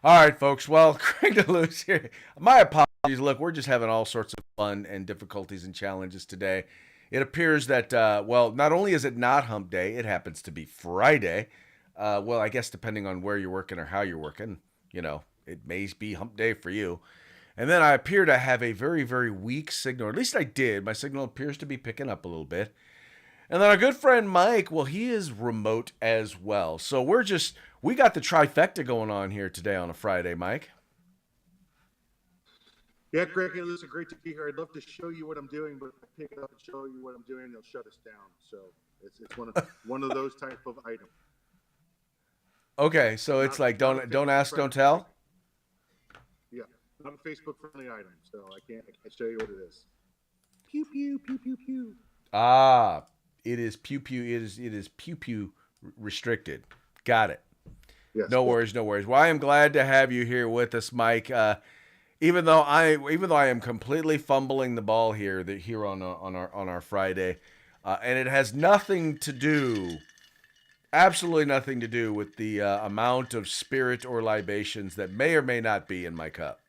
All right, folks. Well, Craig DeLuz here. My apologies. Look, we're just having all sorts of fun and difficulties and challenges today. It appears that, well, not only is it not hump day, it happens to be Friday. Well, I guess depending on where you're working or how you're working, it may be hump day for you. And then I appear to have a very, very weak signal. At least I did. My signal appears to be picking up a little bit. And then our good friend Mike, well, he is remote as well. So we got the trifecta going on here today on a Friday, Mike. Yeah, Greg, it's great to be here. I'd love to show you what I'm doing, but if I pick it up and show you what I'm doing, they'll shut us down. So it's one of those type of items. Okay, so it's like don't ask, don't tell. Yeah, not a Facebook friendly item, so I can't show you what it is. Pew pew pew pew pew. Ah, it is pew pew. It is pew pew restricted. Got it. Yes. No worries, no worries. Well, I am glad to have you here with us, Mike. Even though I am completely fumbling the ball here on our Friday, and it has nothing to do, absolutely nothing to do with the amount of spirit or libations that may or may not be in my cup.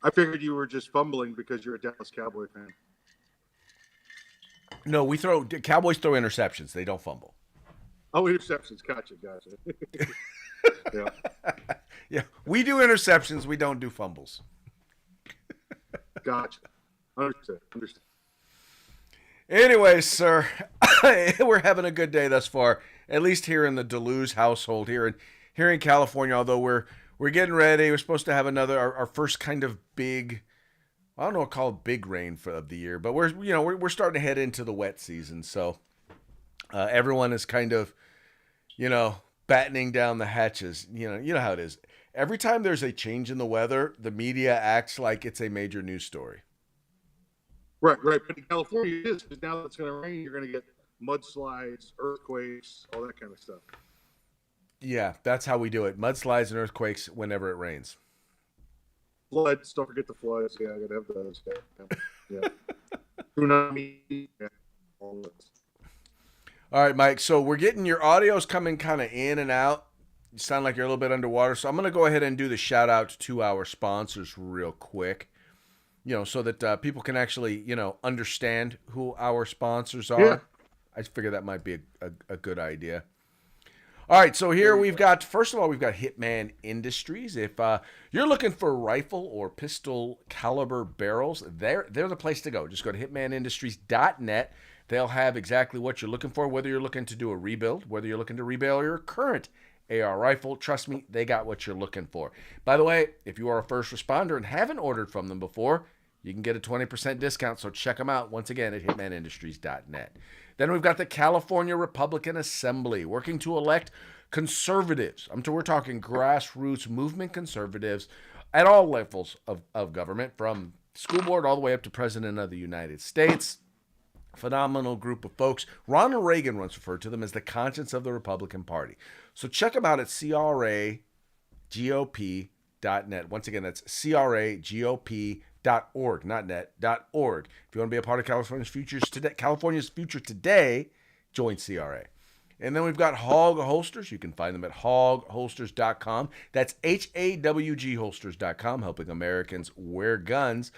I figured you were just fumbling because you're a Dallas Cowboy fan. No, Cowboys throw interceptions. They don't fumble. Oh, interceptions. Gotcha. Yeah. Yeah, we do interceptions. We don't do fumbles. Gotcha. Understood. Anyways, sir, we're having a good day thus far, at least here in the DeLuz household here in California. Although we're getting ready, we're supposed to have our first kind of big, I don't know what to call it, big rain of the year, but we're starting to head into the wet season. So everyone is kind of, battening down the hatches. You know how it is. Every time there's a change in the weather, the media acts like it's a major news story. Right. But in California it is, because now that it's going to rain, you're going to get mudslides, earthquakes, all that kind of stuff. Yeah, that's how we do it. Mudslides and earthquakes whenever it rains. Floods, don't forget the floods. Yeah, I got to have those. Yeah. Tsunami. Yeah. All those. All right, Mike. So we're getting your audio's coming kind of in and out. You sound like you're a little bit underwater. So I'm going to go ahead and do the shout out to our sponsors real quick, so that people can actually, understand who our sponsors are. Yeah. I figure that might be a good idea. All right. So here first of all, we've got Hitman Industries. If you're looking for rifle or pistol caliber barrels, they're the place to go. Just go to hitmanindustries.net. They'll have exactly what you're looking for, whether you're looking to do a rebuild, whether you're looking to rebuild your current AR rifle. Trust me, they got what you're looking for. By the way, if you are a first responder and haven't ordered from them before, you can get a 20% discount, so check them out once again at hitmanindustries.net. Then we've got the California Republican Assembly, working to elect conservatives. We're talking grassroots movement conservatives at all levels of government, from school board all the way up to President of the United States. Phenomenal group of folks. Ronald Reagan once referred to them as the conscience of the Republican Party. So check them out at cragop.net. Once again, that's cragop.org, not net.org. If you want to be a part of California's future today, join CRA. And then we've got Hog Holsters. You can find them at hogholsters.com. That's HAWG holsters.com, helping Americans wear guns.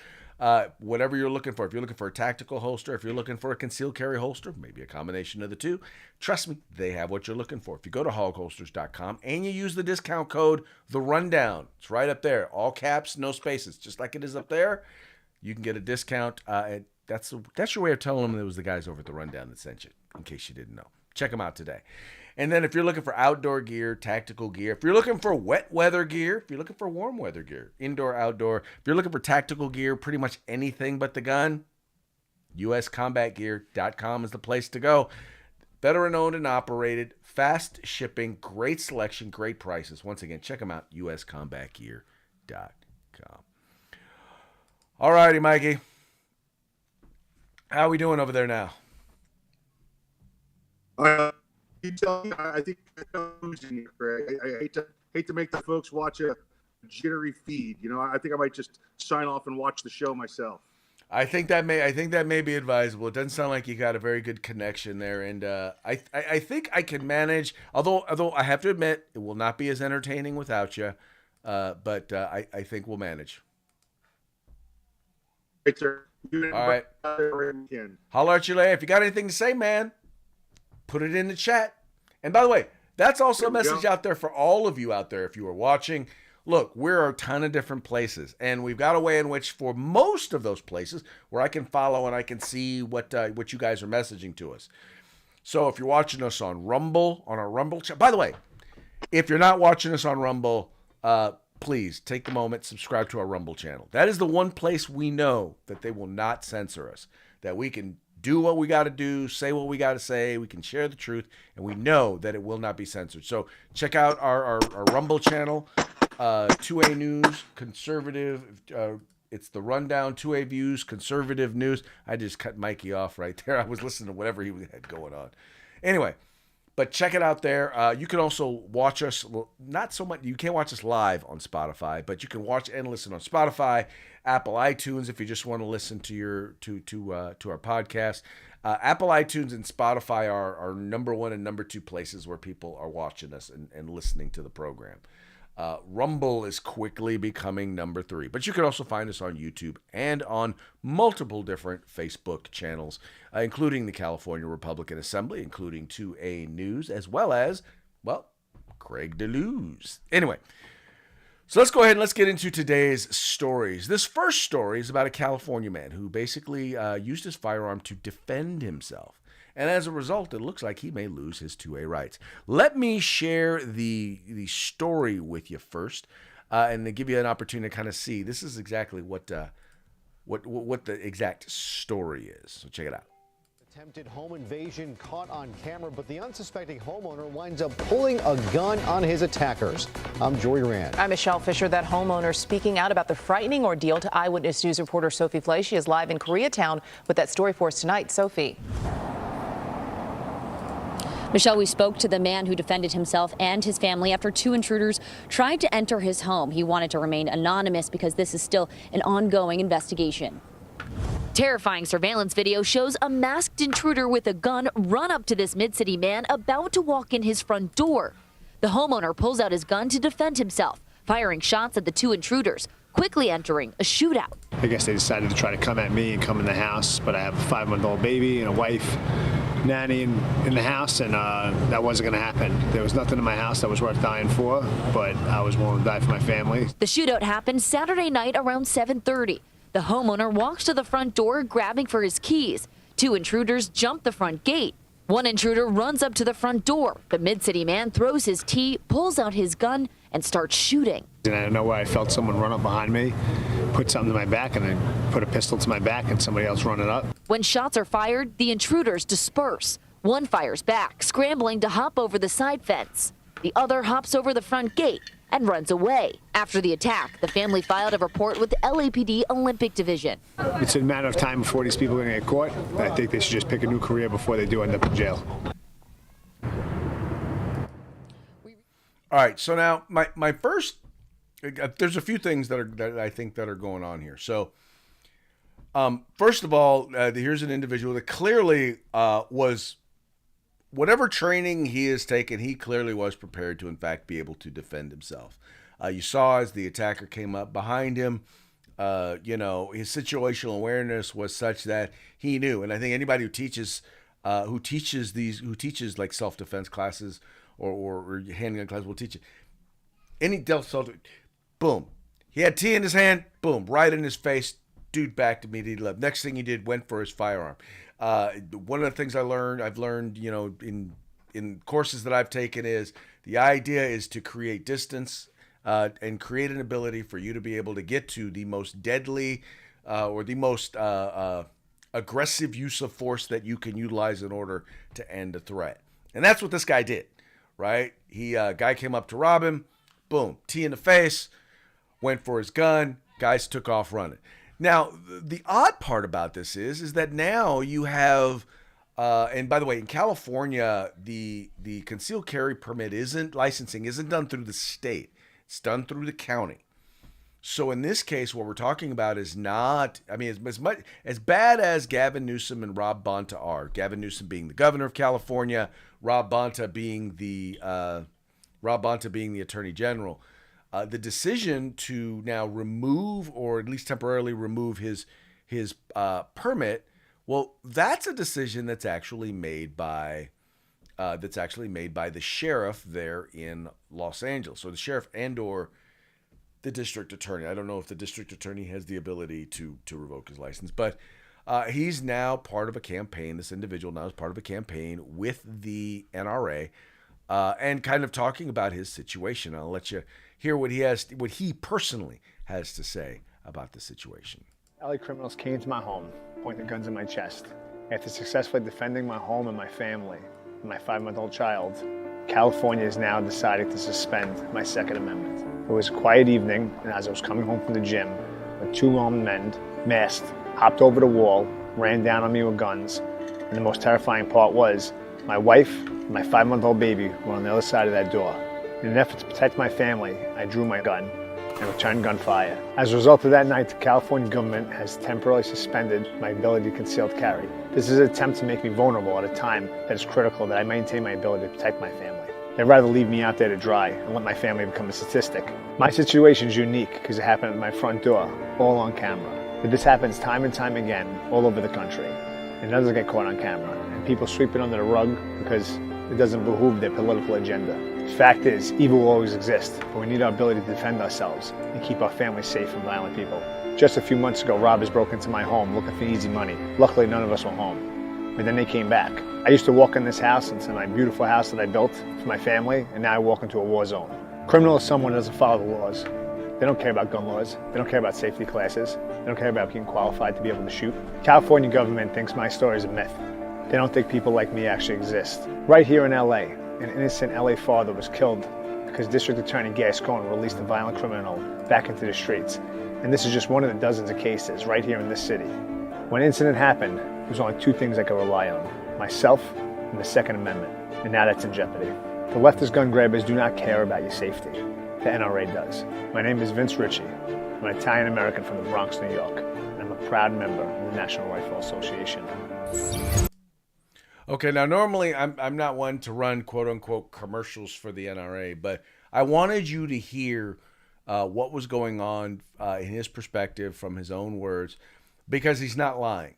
Whatever you're looking for. If you're looking for a tactical holster, if you're looking for a concealed carry holster, maybe a combination of the two, trust me, they have what you're looking for. If you go to hogholsters.com and you use the discount code The Rundown, it's right up there, all caps, no spaces, just like it is up there. You can get a discount. And that's your way of telling them it was the guys over at The Rundown that sent you, in case you didn't know. Check them out today. And then if you're looking for outdoor gear, tactical gear, if you're looking for wet weather gear, if you're looking for warm weather gear, indoor, outdoor, if you're looking for tactical gear, pretty much anything but the gun, uscombatgear.com is the place to go. Veteran owned and operated, fast shipping, great selection, great prices. Once again, check them out, uscombatgear.com. All righty, Mikey. How are we doing over there now? I think I hate to make the folks watch a jittery feed. I think I might just sign off and watch the show myself. I think that may be advisable. It doesn't sound like you got a very good connection there, and I think I can manage. Although I have to admit, it will not be as entertaining without you. But I think we'll manage. Right, sir. All right. Holler at you later. If you got anything to say, man, put it in the chat. And by the way, that's also a message out there for all of you out there. If you are watching, look, we're a ton of different places, and we've got a way in which, for most of those places, where I can follow and I can see what you guys are messaging to us. So if you're watching us on Rumble, on our Rumble channel, by the way, if you're not watching us on Rumble, please take the moment, subscribe to our Rumble channel. That is the one place we know that they will not censor us, that we can do what we got to do, say what we got to say, we can share the truth, and we know that it will not be censored. So check out our Rumble channel, 2A News, conservative, it's the rundown, 2A Views, conservative news. I just cut Mikey off right there. I was listening to whatever he had going on. Anyway, but check it out there. You can also watch us, well, not so much, you can't watch us live on Spotify, but you can watch and listen on Spotify, Apple iTunes if you just want to listen to our podcast. Apple iTunes and Spotify are our number one and number two places where people are watching us and listening to the program. Rumble is quickly becoming number 3, but you can also find us on YouTube and on multiple different Facebook channels, including the California Republican Assembly, including 2A News, as well as, well, Craig DeLuz. Anyway, so let's go ahead and let's get into today's stories. This first story is about a California man who basically used his firearm to defend himself. And as a result, it looks like he may lose his 2A rights. Let me share the story with you first, and to give you an opportunity to kind of see. This is exactly what the exact story is. So check it out. Attempted home invasion caught on camera, but the unsuspecting homeowner winds up pulling a gun on his attackers. I'm Jory Rand. I'm Michelle Fisher. That homeowner speaking out about the frightening ordeal to Eyewitness News reporter Sophie Flay. She is live in Koreatown with that story for us tonight. Sophie. Michelle, we spoke to the man who defended himself and his family after 2 intruders tried to enter his home. He wanted to remain anonymous because this is still an ongoing investigation. Terrifying surveillance video shows a masked intruder with a gun run up to this mid-city man about to walk in his front door. The homeowner pulls out his gun to defend himself, firing shots at the 2 intruders, quickly entering a shootout. I guess they decided to try to come at me and come in the house, but I have a 5-month-old baby and a wife, nanny in the house, and that wasn't going to happen. There was nothing in my house that was worth dying for, but I was willing to die for my family. The shootout happened Saturday night around 7:30. The homeowner walks to the front door, grabbing for his keys. 2 intruders jump the front gate. 1 intruder runs up to the front door. The mid-city man throws his tea, pulls out his gun, and starts shooting. And I don't know why I felt someone run up behind me, put something to my back, and then put a pistol to my back, and somebody else running up. When shots are fired, the intruders disperse. 1 fires back, scrambling to hop over the side fence. The other hops over the front gate and runs away. After the attack, the family filed a report with the LAPD Olympic Division. It's a matter of time before these people are going to get caught. I think they should just pick a new career before they do end up in jail. All right, so now my first, there's a few things that I think that are going on here. So, first of all, here's an individual that clearly was, whatever training he has taken, he clearly was prepared to, in fact, be able to defend himself. You saw as the attacker came up behind him, his situational awareness was such that he knew. And I think anybody who teaches like self-defense classes or handgun classes will teach you. Any self, boom. He had tea in his hand, boom, right in his face. Dude backed immediately left. Next thing he did, went for his firearm. One of the things I've learned, in courses that I've taken is the idea is to create distance and create an ability for you to be able to get to the most deadly or the most aggressive use of force that you can utilize in order to end a threat. And that's what this guy did, right? Guy came up to rob him, boom, tea in the face, went for his gun, guys took off running. Now, the odd part about this is that now you have, and by the way, in California, the concealed carry permit licensing isn't done through the state. It's done through the county. So in this case, what we're talking about is not, I mean, as much as bad as Gavin Newsom and Rob Bonta are. Gavin Newsom being the governor of California, Rob Bonta being the attorney general. The decision to now remove, or at least temporarily remove, his permit. Well, that's a decision that's actually made by the sheriff there in Los Angeles. So the sheriff and/or the district attorney. I don't know if the district attorney has the ability to revoke his license, but he's now part of a campaign. This individual now is part of a campaign with the NRA, and kind of talking about his situation. I'll let you hear what he personally has to say about the situation. LA criminals came to my home, pointing guns in my chest. After successfully defending my home and my family, and my 5-month-old child, California is now deciding to suspend my Second Amendment. It was a quiet evening, and as I was coming home from the gym, with 2 armed men, masked, hopped over the wall, ran down on me with guns, and the most terrifying part was, my wife and my 5-month-old baby were on the other side of that door. In an effort to protect my family, I drew my gun and returned gunfire. As a result of that night, the California government has temporarily suspended my ability to concealed carry. This is an attempt to make me vulnerable at a time that is critical that I maintain my ability to protect my family. They'd rather leave me out there to dry and let my family become a statistic. My situation is unique because it happened at my front door, all on camera. But this happens time and time again all over the country. It doesn't get caught on camera, and people sweep it under the rug because it doesn't behoove their political agenda. The fact is, evil will always exist, but we need our ability to defend ourselves and keep our families safe from violent people. Just a few months ago, robbers broke into my home looking for easy money. Luckily, none of us were home. But then they came back. I used to walk in this house, into my beautiful house that I built for my family, and now I walk into a war zone. Criminal is someone who doesn't follow the laws. They don't care about gun laws. They don't care about safety classes. They don't care about being qualified to be able to shoot. California government thinks my story is a myth. They don't think people like me actually exist. Right here in LA, an innocent LA father was killed because District Attorney Gascon released a violent criminal back into the streets. And this is just one of the dozens of cases right here in this city. When an incident happened, there was only 2 things I could rely on: myself and the Second Amendment. And now that's in jeopardy. The leftist gun grabbers do not care about your safety. The NRA does. My name is Vince Ritchie. I'm an Italian-American from the Bronx, New York. And I'm a proud member of the National Rifle Association. Okay, now normally I'm not one to run quote-unquote commercials for the NRA, but I wanted you to hear what was going on in his perspective from his own words, because he's not lying.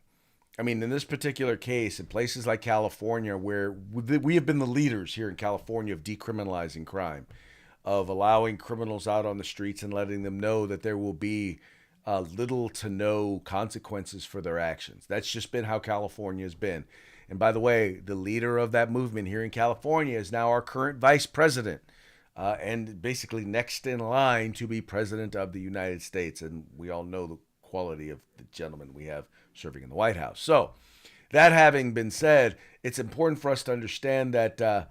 I mean, in this particular case, in places like California, where we have been the leaders here in California of decriminalizing crime, of allowing criminals out on the streets and letting them know that there will be little to no consequences for their actions. That's just been how California has been. And by the way, the leader of that movement here in California is now our current vice president, and basically next in line to be president of the United States. And we all know the quality of the gentleman we have serving in the White House. So that having been said, it's important for us to understand that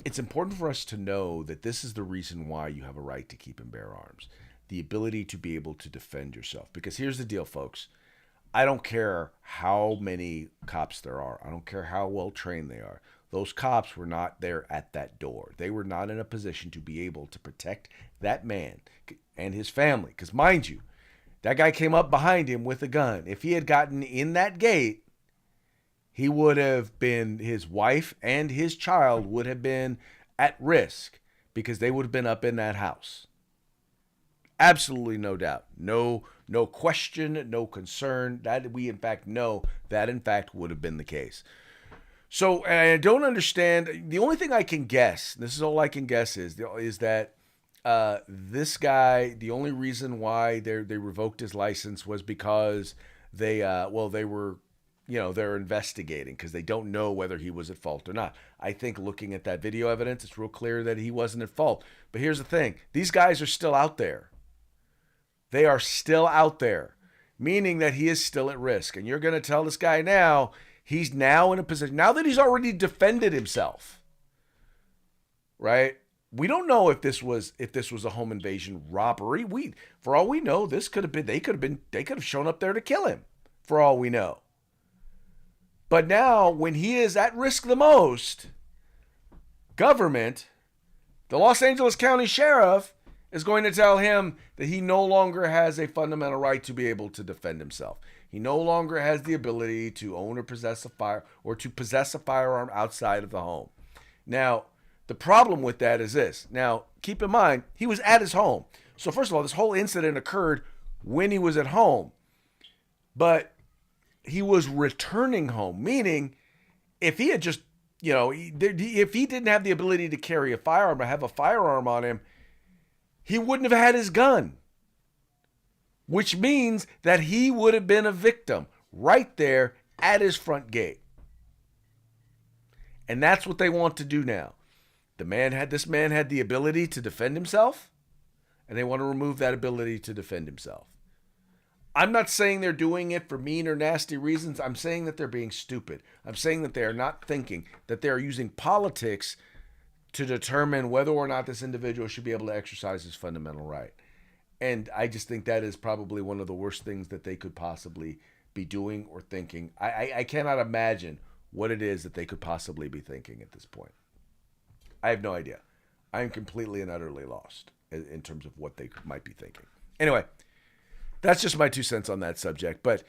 it's important for us to know that this is the reason why you have a right to keep and bear arms, the ability to be able to defend yourself. Because here's the deal, folks. I don't care how many cops there are. I don't care how well trained they are. Those cops were not there at that door. They were not in a position to be able to protect that man and his family. Because mind you, that guy came up behind him with a gun. If he had gotten in that gate, he would have been, his wife and his child would have been at risk because they would have been up in that house. Absolutely no doubt. No question, no concern. That we in fact know that in fact would have been the case. So, and I don't understand. The only thing I can guess, this is all I can guess, is that this guy, the only reason why they revoked his license was because they're investigating because they don't know whether he was at fault or not. I think looking at that video evidence, it's real clear that he wasn't at fault. But here's the thing. These guys are still out there. They are still out there, meaning that he is still at risk. And you're going to tell this guy now, he's now in a position, now that he's already defended himself, right? We don't know if this was a home invasion robbery. For all we know, they could have shown up there to kill him, for all we know. But now, when he is at risk the most, government, the Los Angeles County Sheriff, is going to tell him that he no longer has a fundamental right to be able to defend himself. He no longer has the ability to own or possess a firearm outside of the home. Now, the problem with that is this. Now, keep in mind, he was at his home. So first of all, this whole incident occurred when he was at home. But he was returning home, meaning if he had just, if he didn't have the ability to carry a firearm or have a firearm on him, he wouldn't have had his gun, which means that he would have been a victim right there at his front gate. And that's what they want to do now. This man had the ability to defend himself, and they want to remove that ability to defend himself. I'm not saying they're doing it for mean or nasty reasons. I'm saying that they're being stupid. I'm saying that they are not thinking, that they are using politics to determine whether or not this individual should be able to exercise his fundamental right. And I just think that is probably one of the worst things that they could possibly be doing or thinking. I cannot imagine what it is that they could possibly be thinking at this point. I have no idea. I am completely and utterly lost in terms of what they might be thinking. Anyway, that's just my 2 cents on that subject. But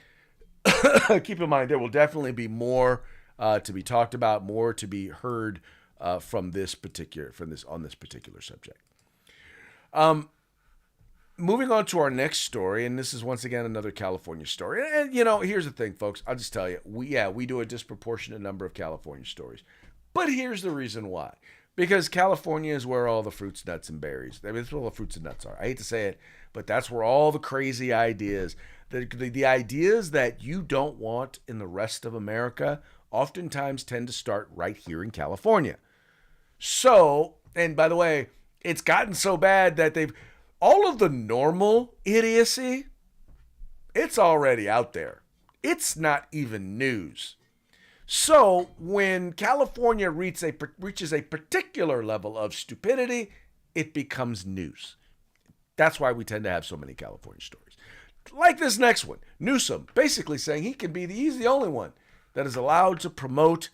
keep in mind, there will definitely be more to be talked about, more to be heard on this particular subject. Moving on to our next story, and this is once again another California story. And here's the thing, folks. I'll just tell you, we do a disproportionate number of California stories, but here's the reason why. Because California is where all the fruits, nuts, and berries. I mean, that's where all the fruits and nuts are. I hate to say it, but that's where all the crazy ideas, the ideas that you don't want in the rest of America, oftentimes tend to start right here in California. So, and by the way, it's gotten so bad that all of the normal idiocy, it's already out there. It's not even news. So when California reaches a particular level of stupidity, it becomes news. That's why we tend to have so many California stories. Like this next one, Newsom basically saying he's the only one that is allowed to promote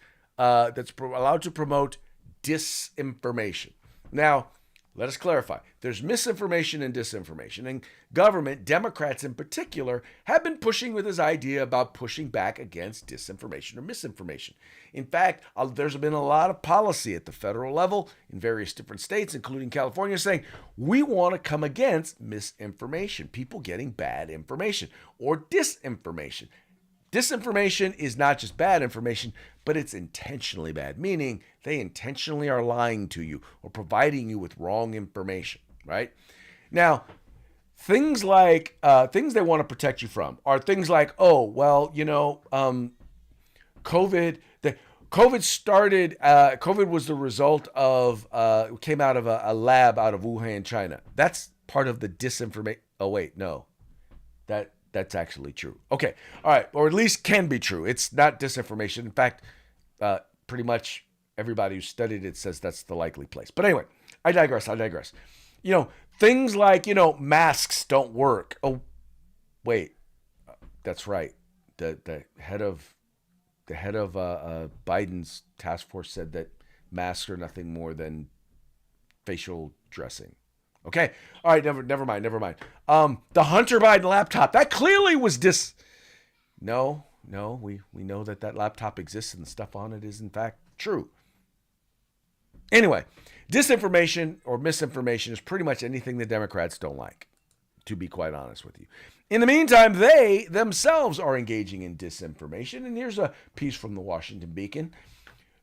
disinformation. Now, let us clarify. There's misinformation and disinformation. And government, Democrats in particular, have been pushing with this idea about pushing back against disinformation or misinformation. In fact, there's been a lot of policy at the federal level in various different states, including California, saying we want to come against misinformation, people getting bad information or disinformation. Disinformation is not just bad information, but it's intentionally bad, meaning they intentionally are lying to you or providing you with wrong information, right? Now, things they want to protect you from are things like, COVID was the result of, came out of a lab out of Wuhan, China. That's part of the disinformation. Oh, wait, no. That's actually true. Okay. All right. Or at least can be true. It's not disinformation. In fact, pretty much everybody who studied it says that's the likely place. But anyway, I digress. Things like, masks don't work. Oh, wait. That's right. The head of Biden's task force said that masks are nothing more than facial dressing. Okay. All right. Never mind. The Hunter Biden laptop, that clearly was No, we know that laptop exists and the stuff on it is in fact true. Anyway, disinformation or misinformation is pretty much anything the Democrats don't like, to be quite honest with you. In the meantime, they themselves are engaging in disinformation. And here's a piece from the Washington Beacon.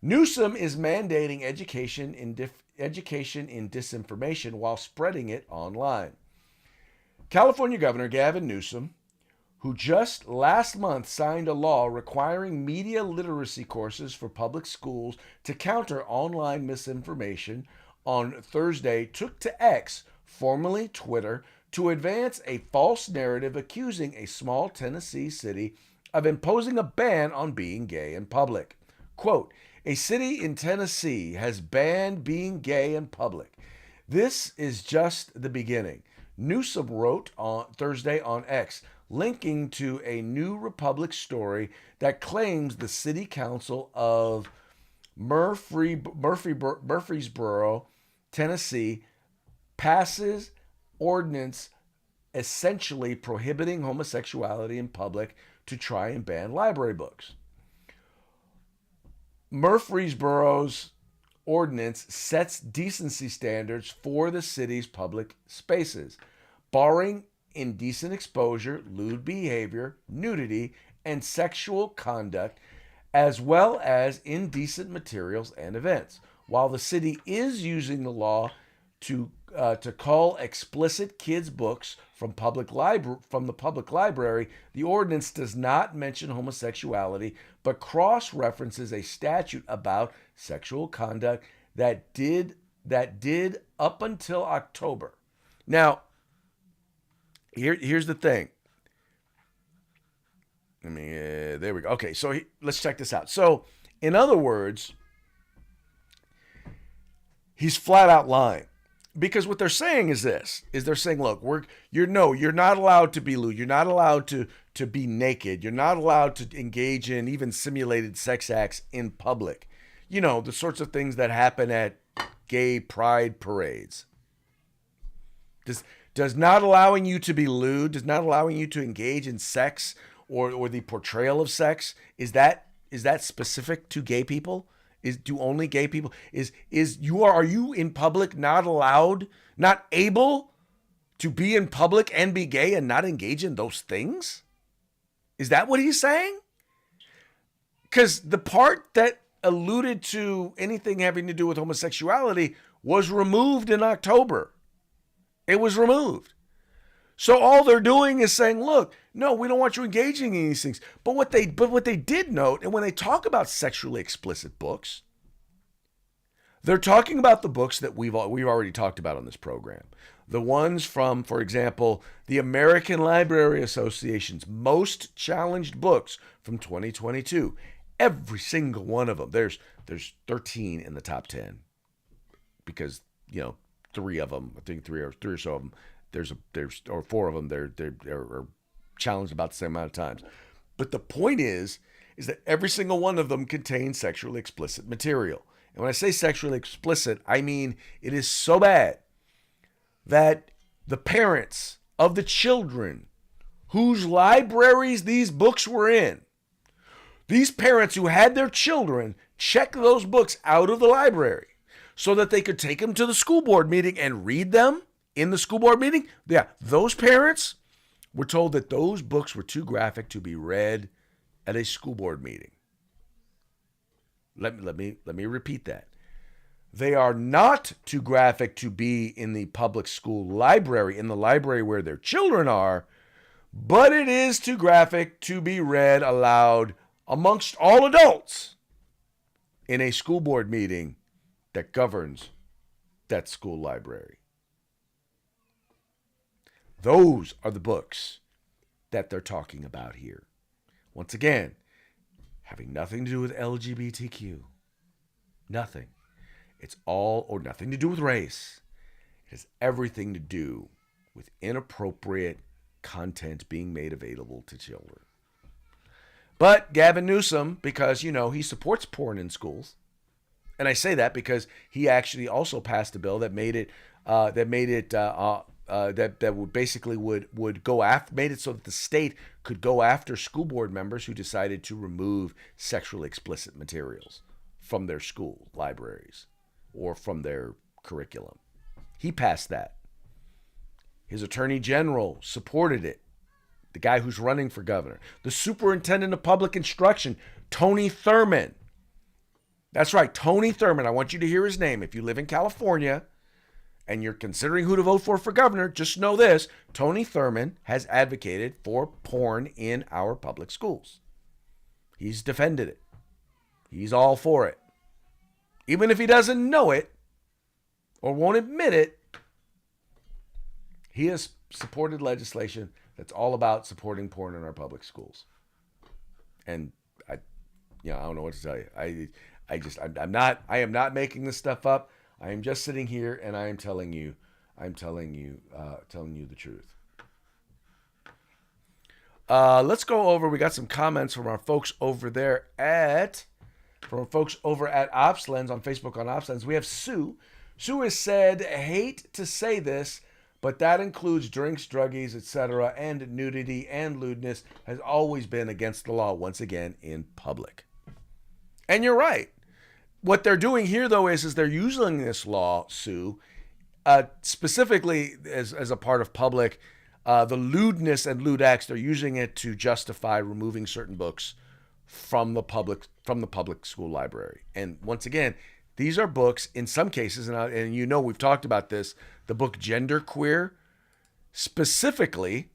Newsom is mandating education in disinformation while spreading it online. California Governor Gavin Newsom, who just last month signed a law requiring media literacy courses for public schools to counter online misinformation, on Thursday took to X, formerly Twitter, to advance a false narrative accusing a small Tennessee city of imposing a ban on being gay in public. Quote, "A city in Tennessee has banned being gay in public. This is just the beginning," Newsom wrote on Thursday on X, linking to a New Republic story that claims the city council of Murfreesboro, Tennessee, passes ordinance essentially prohibiting homosexuality in public to try and ban library books. Murfreesboro's ordinance sets decency standards for the city's public spaces, barring indecent exposure, lewd behavior, nudity, and sexual conduct, as well as indecent materials and events. While the city is using the law to cull explicit kids' books from the public library, the ordinance does not mention homosexuality, but cross-references a statute about sexual conduct that did up until October. Now, here's the thing. There we go. Okay, so let's check this out. So, in other words, he's flat out lying. Because what they're saying is this, they're saying, look, you're not allowed to be lewd. You're not allowed to be naked. You're not allowed to engage in even simulated sex acts in public. You know, the sorts of things that happen at gay pride parades. Does not allowing you to be lewd, does not allowing you to engage in sex or the portrayal of sex, is that specific to gay people? Do only gay people are you in public not allowed, not able to be in public and be gay and not engage in those things? Is that what he's saying? Because the part that alluded to anything having to do with homosexuality was removed in October. It was removed. So all they're doing is saying, look, no, we don't want you engaging in these things. But what they did note, and when they talk about sexually explicit books, they're talking about the books that we've already talked about on this program. The ones from, for example, the American Library Association's most challenged books from 2022. Every single one of them. There's 13 in the top 10 because, you know, three of them, I think three or so of them, there's four of them, they're challenged about the same amount of times. But the point is that every single one of them contains sexually explicit material. And when I say sexually explicit, I mean it is so bad that the parents of the children whose libraries these books were in, these parents who had their children check those books out of the library so that they could take them to the school board meeting and read them in the school board meeting. Yeah, those parents were told that those books were too graphic to be read at a school board meeting. Let me repeat that. They are not too graphic to be in the public school library, in the library where their children are, but it is too graphic to be read aloud amongst all adults in a school board meeting that governs that school library. Those are the books that they're talking about here. Once again, having nothing to do with LGBTQ. Nothing. It's all or nothing to do with race. It has everything to do with inappropriate content being made available to children. But Gavin Newsom, because, you know, he supports porn in schools, and I say that because he actually also passed a bill that made it that would basically would go after, made it so that the state could go after school board members who decided to remove sexually explicit materials from their school libraries or from their curriculum. He passed that. His attorney general supported it. The guy who's running for governor. The superintendent of public instruction, Tony Thurmond. That's right, Tony Thurmond. I want you to hear his name. If you live in California and you're considering who to vote for governor, just know this. Tony Thurmond has advocated for porn in our public schools. He's defended it. He's all for it. Even if he doesn't know it or won't admit it, he has supported legislation that's all about supporting porn in our public schools. And I don't know what to tell you. I am not making this stuff up. I am just sitting here and I am telling you the truth. Let's go over. We got some comments from our folks over at OpsLens on Facebook on OpsLens. We have Sue. Sue has said, hate to say this, but that includes drinks, druggies, etc., and nudity and lewdness has always been against the law, once again, in public. And you're right. What they're doing here, though, is they're using this law, Sue, specifically as a part of public, the lewdness and lewd acts. They're using it to justify removing certain books from the public school library. And once again, these are books in some cases, and you know we've talked about this. The book Genderqueer, specifically,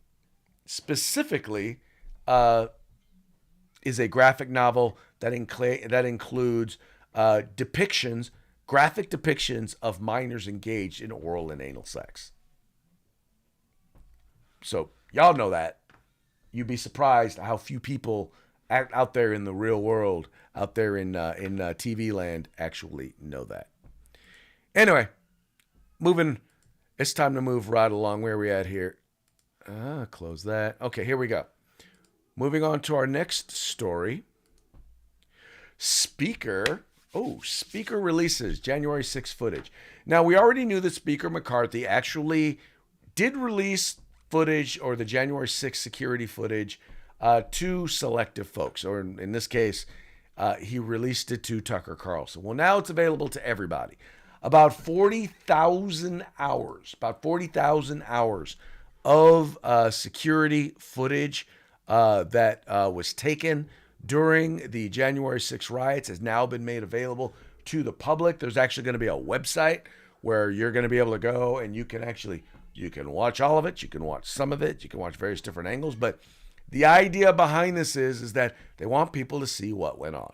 is a graphic novel that includes graphic depictions of minors engaged in oral and anal sex. So y'all know that. You'd be surprised how few people out there in the real world, out there in TV land, actually know that. Anyway, it's time to move right along. Where are we at here? Close that. Okay, here we go. Moving on to our next story. Speaker releases January 6th footage. Now, we already knew that Speaker McCarthy actually did release footage, or the January 6th security footage, to selective folks, or in this case, he released it to Tucker Carlson. Well, now it's available to everybody. About 40,000 hours of security footage that was taken during the January 6th riots has now been made available to the public. There's actually going to be a website where you're going to be able to go and you can watch all of it. You can watch some of it. You can watch various different angles. But the idea behind this is that they want people to see what went on.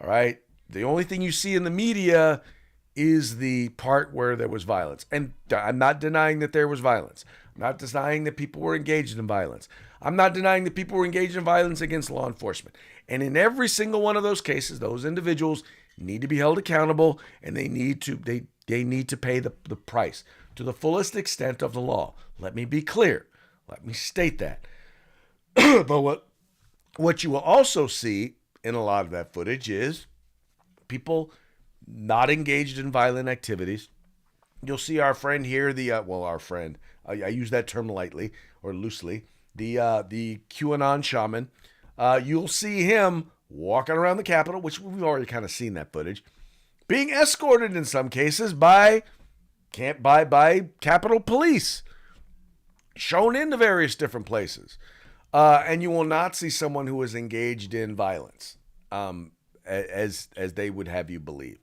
All right. The only thing you see in the media is the part where there was violence. And I'm not denying that there was violence. I'm not denying that people were engaged in violence. I'm not denying that people were engaged in violence against law enforcement. And in every single one of those cases, those individuals need to be held accountable, and they need to pay the price to the fullest extent of the law. Let me be clear. Let me state that. But what you will also see in a lot of that footage is people not engaged in violent activities. You'll see our friend here, our friend, I use that term lightly or loosely, the QAnon shaman. You'll see him walking around the Capitol, which we've already kind of seen that footage, being escorted in some cases by Capitol Police, shown into various different places. And you will not see someone who is engaged in violence, as they would have you believe.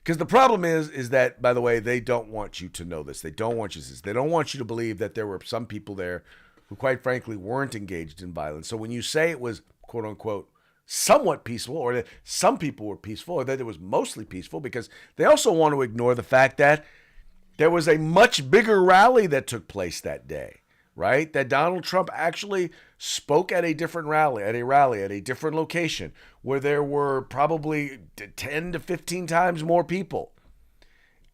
Because the problem is that, by the way, they don't want you to know this. They don't want you to believe that there were some people there who, quite frankly, weren't engaged in violence. So when you say it was, quote unquote, somewhat peaceful, or that some people were peaceful, or that it was mostly peaceful, because they also want to ignore the fact that there was a much bigger rally that took place that day, right? That Donald Trump actually spoke at a different rally, at a different location, where there were probably 10 to 15 times more people,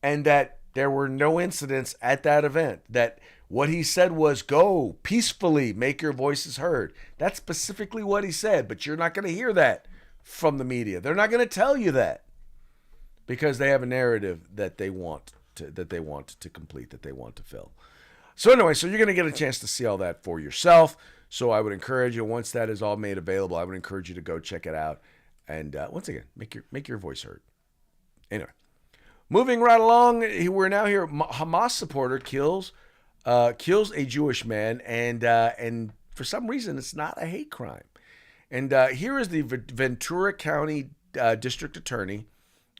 and that there were no incidents at that event, that what he said was, go peacefully, make your voices heard. That's specifically what he said, but you're not going to hear that from the media. They're not going to tell you that because they have a narrative that they want to complete, that they want to fill. So anyway, so you're going to get a chance to see all that for yourself. So I would encourage you, once that is all made available, I would encourage you to go check it out. And once again, make your voice heard. Anyway, moving right along, we're now here. Hamas supporter kills a Jewish man, and for some reason, it's not a hate crime. And here is the Ventura County District Attorney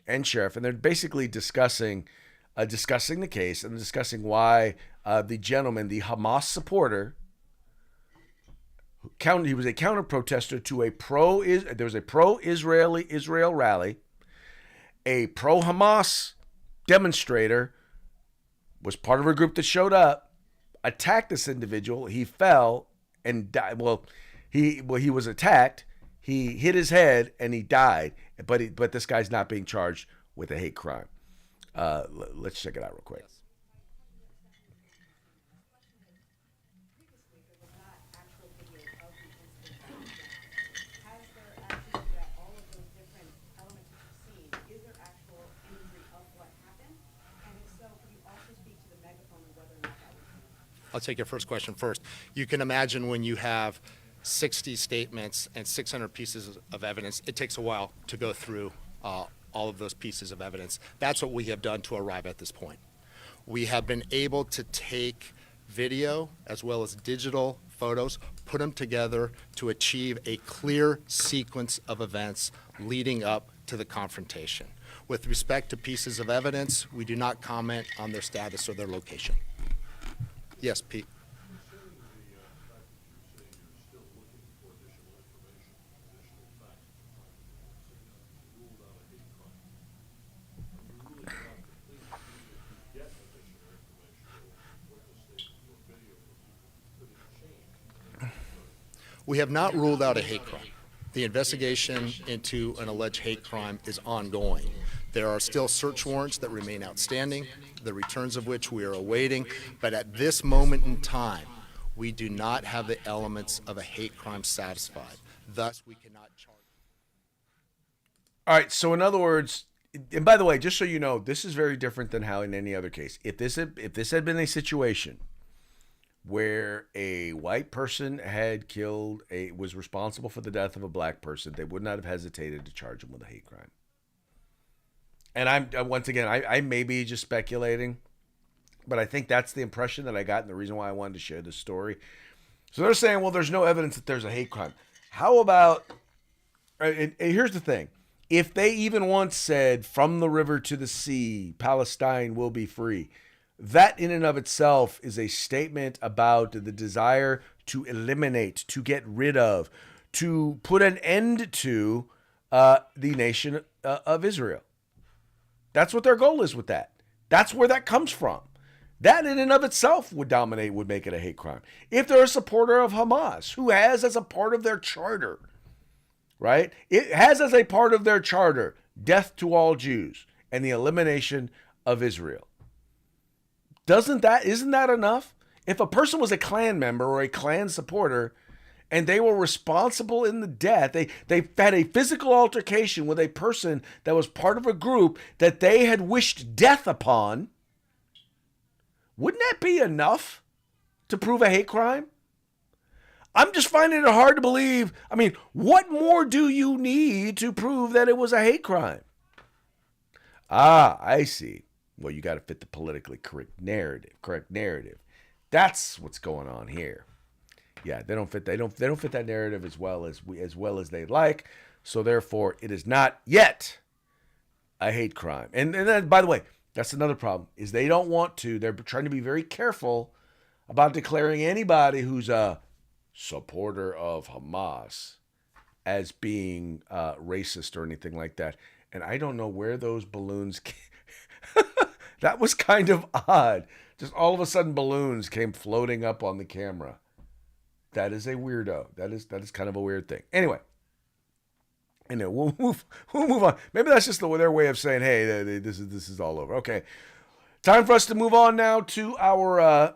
and Sheriff, and they're basically discussing the case and discussing why the gentleman, the Hamas supporter, he was a counter protester to there was a pro-Israel rally. A pro-Hamas demonstrator was part of a group that showed up, attacked this individual. He fell and died. Well, he was attacked. He hit his head and he died. But this guy's not being charged with a hate crime. Let's check it out real quick. I'll take your first question first. You can imagine when you have 60 statements and 600 pieces of evidence, it takes a while to go through all of those pieces of evidence. That's what we have done to arrive at this point. We have been able to take video as well as digital photos, put them together to achieve a clear sequence of events leading up to the confrontation. With respect to pieces of evidence, we do not comment on their status or their location. Yes, Pete. We have not ruled out a hate crime. The investigation into an alleged hate crime is ongoing. There are still search warrants that remain outstanding, the returns of which we are awaiting, but at this moment in time, we do not have the elements of a hate crime satisfied. Thus, we cannot charge. All right, so in other words, and by the way, just so you know, this is very different than how in any other case. If this had been a situation where a white person was responsible for the death of a black person, they would not have hesitated to charge him with a hate crime. And I may be just speculating, but I think that's the impression that I got and the reason why I wanted to share this story. So they're saying, well, there's no evidence that there's a hate crime. How about, and here's the thing. If they even once said, from the river to the sea, Palestine will be free, that in and of itself is a statement about the desire to eliminate, to get rid of, to put an end to the nation of Israel. That's what their goal is with that. That's where that comes from. That in and of itself would make it a hate crime. If they're a supporter of Hamas, who has as a part of their charter, right? It has as a part of their charter, death to all Jews and the elimination of Israel. Isn't that enough? If a person was a Klan member or a Klan supporter and they were responsible in the death, they had a physical altercation with a person that was part of a group that they had wished death upon, wouldn't that be enough to prove a hate crime? I'm just finding it hard to believe. I mean, what more do you need to prove that it was a hate crime? Ah, I see. Well, you got to fit the politically correct narrative. That's what's going on here. Yeah, they don't fit that narrative as well as they'd like. So therefore, it is not yet a hate crime. And then, by the way, that's another problem, is they don't want to. They're trying to be very careful about declaring anybody who's a supporter of Hamas as being racist or anything like that. And I don't know where those balloons came. That was kind of odd. Just all of a sudden balloons came floating up on the camera. That is a weirdo. That is kind of a weird thing. Anyway, we'll move on. Maybe that's just their way of saying, hey, this is all over. Okay. Time for us to move on now to our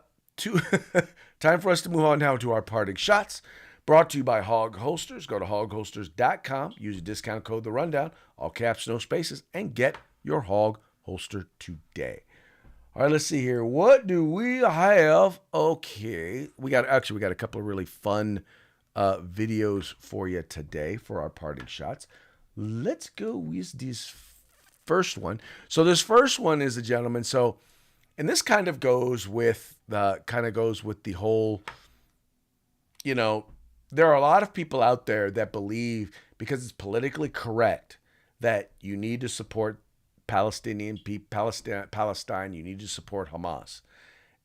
parting shots. Brought to you by Hog Holsters. Go to hogholsters.com. Use the discount code The Rundown, all caps, no spaces, and get your Hog holster today. All right, let's see here. What do we have? Okay, we got a couple of really fun videos for you today for our parting shots. Let's go with this first one. So this first one is a gentleman. So, and this kind of goes with the whole, there are a lot of people out there that believe, because it's politically correct, that you need to support Palestine, you need to support Hamas.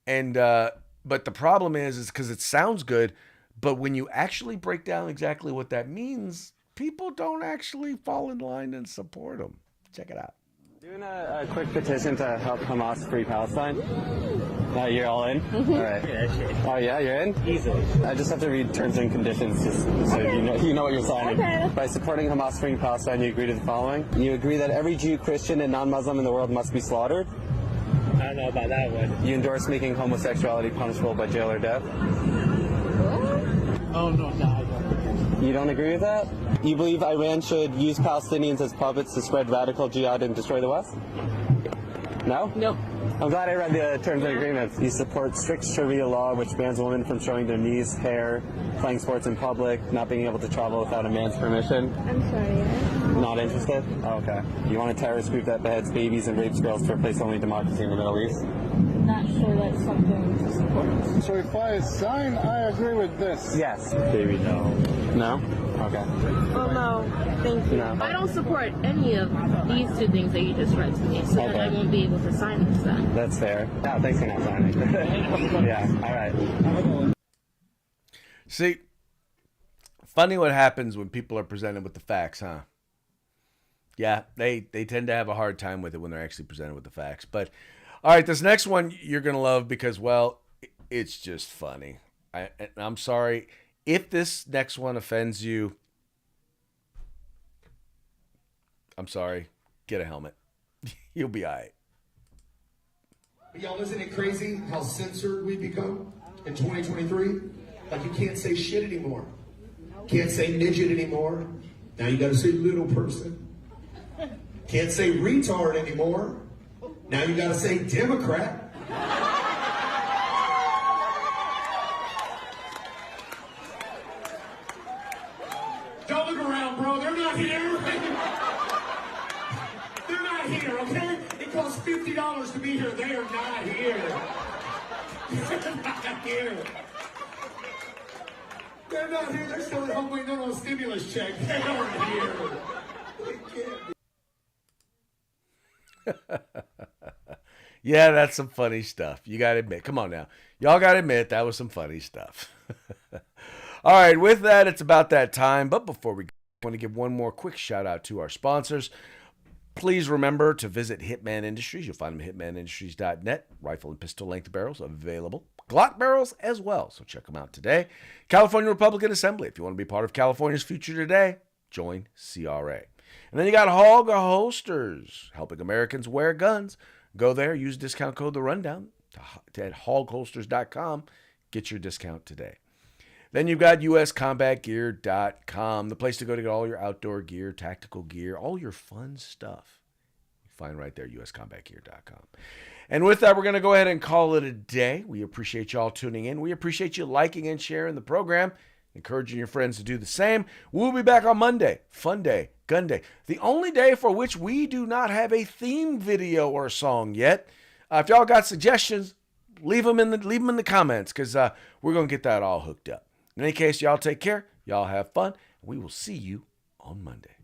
And but the problem is because it sounds good, but when you actually break down exactly what that means, people don't actually fall in line and support them. Check it out. Doing a quick petition to help Hamas free Palestine. You're all in? Mm-hmm. All right. Yeah, sure. Oh yeah, you're in? Easily. I just have to read terms and conditions just so you know what you're signing. Okay. By supporting Hamas freeing Palestine, you agree to the following. You agree that every Jew, Christian, and non-Muslim in the world must be slaughtered. I don't know about that one. You endorse making homosexuality punishable by jail or death. Oh, no, I don't. You don't agree with that? You believe Iran should use Palestinians as puppets to spread radical jihad and destroy the West? No? No. I'm glad I read the terms and agreements. You support strict Sharia law, which bans women from showing their knees, hair, playing sports in public, not being able to travel without a man's permission. I'm sorry. Not interested? Oh, okay. You want a terrorist group that beheads babies and rapes girls to replace only democracy in the Middle East? I'm not sure that's something to support. So if I sign, I agree with this. Yes. Baby, no. No? Okay. Well, no, thank you. No. I don't support any of these two things that you just read to me, so then I won't be able to sign this then. That's fair. No, thanks for not signing. Yeah, all right. See, funny what happens when people are presented with the facts, huh? Yeah, they tend to have a hard time with it when they're actually presented with the facts. But, all right, this next one you're going to love because, well, it's just funny. I'm sorry. If this next one offends you, I'm sorry. Get a helmet. You'll be all right. Y'all, isn't it crazy how censored we become in 2023? Like, you can't say shit anymore. Can't say midget anymore. Now you got to say little person. Can't say retard anymore. Now you got to say Democrat. Don't look around, bro. They're not here. They're not here, okay? It costs $50 to be here. They are not here. They're not here. They're not here. They're still at home waiting on a stimulus check. They aren't here. They can't be. Yeah, that's some funny stuff. You got to admit. Come on now. Y'all got to admit that was some funny stuff. All right, with that, it's about that time. But before we go, I want to give one more quick shout out to our sponsors. Please remember to visit Hitman Industries. You'll find them at hitmanindustries.net. Rifle and pistol length barrels available. Glock barrels as well, so check them out today. California Republican Assembly. If you want to be part of California's future today, join CRA. And then you got Hog Holsters, helping Americans wear guns. Go there, use discount code The Rundown at hogholsters.com. Get your discount today. Then you've got uscombatgear.com, the place to go to get all your outdoor gear, tactical gear, all your fun stuff. You find right there, uscombatgear.com. And with that, we're going to go ahead and call it a day. We appreciate y'all tuning in. We appreciate you liking and sharing the program, encouraging your friends to do the same. We'll be back on Monday. Fun day, gun day. The only day for which we do not have a theme video or song yet. If y'all got suggestions, leave them in the comments because we're going to get that all hooked up. In any case, y'all take care. Y'all have fun. We will see you on Monday.